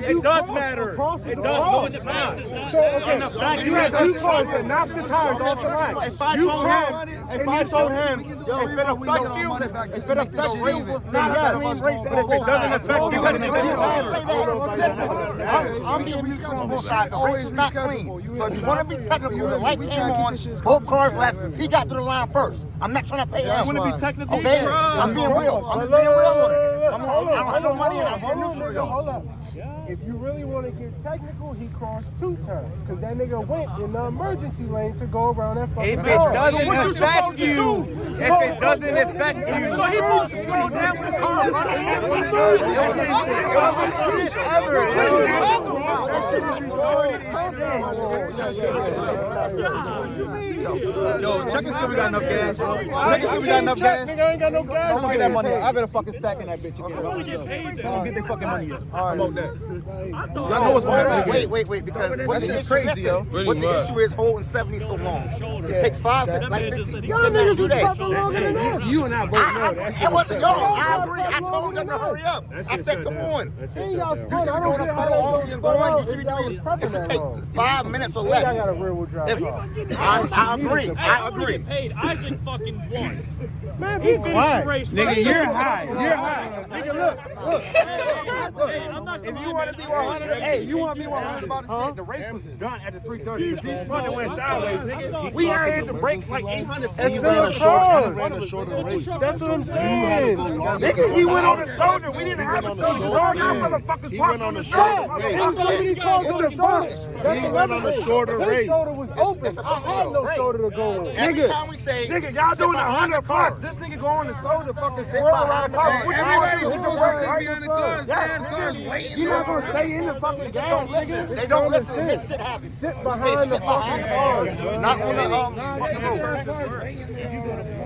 It does matter. It does. No, it's not. So, okay, you had 2 cars that knocked the tires off the line. If I told him, if it affects you, not a clean race. And if it doesn't affect you, then it doesn't matter. I'm being responsible side. The race is not clean. So if you want to be technical, the light came on, both cars left. He got to the line first. I'm not trying to pay him. You want to be technical? Okay, I'm being real. I'm being real on it. I don't have no money and I'm being neutral. Hold up. If you really want to get technical, he crossed 2 times. Because that nigga went in the emergency lane to go around that fucking If it doesn't affect you, if it doesnn't affect you. So he supposed to slow down when the car running. Yo, check and see if we got enough gas. Check and see if we got enough gas. Nigga ain't got no gas. I'm gonna get that money. I better fucking stack in that bitch again. Tell them get their fucking money in. How about that? Y'all know what's going to happen again. Wait, because What is crazy, yo? What the issue is holding 70 so long. It takes 5, like 15. Y'all niggas was fucking longer than us. You and I both know that. It wasn't y'all. I agree. I told them to hurry up. I said, come on. Ain't y'all You smart. should I be don't doing a get how couple that hours and goes. going. You should be doing it should take 5 minutes or I less. got a rear-wheel drive car. I agree. I agree. Paid. Isaac fucking won. Man, He finished the race. Nigga, you're high. You're high. Nigga, look. Hey, I'm not If you want to be 100, hey, you want to be 100 about the shit, the race was done at the 330. Because each one went sideways, nigga. We already hit the brakes like 800 feet. He ran a shorter race. That's what I'm saying. Nigga, he went on the shoulder. We didn't have a shoulder. All y'all motherfuckers He went on the shoulder race. He went on the shoulder race. His shoulder was open. I had no shoulder to go on. Every time we say, Nigga, y'all doing 100 plus. This nigga go on the shoulder, fucking swirl around the car. What you mean? You're not gonna stay in the fucking gas, nigga. they don't listen. This shit happens. Sit Sit behind the behind the cars. cars, not on the fucking road.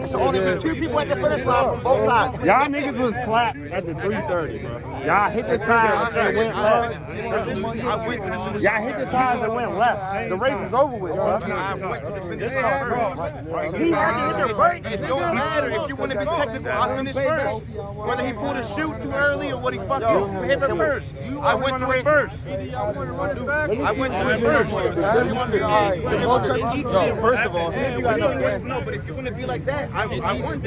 It's only been 2 people at the finish line from both sides. Y'all niggas was clapped at the 330, bro. Y'all hit the tires and went left. Y'all hit the tires and went left. The race is over with, bro. This car first. He had to hit the brakes. It don't matter if you want to be technical. I finished first. Whether he pulled a chute too early or what he fucking hit it first. I went to it first. I went to it first. So, first of all, see if you got enough gas. No, but if you want to be like that, I won.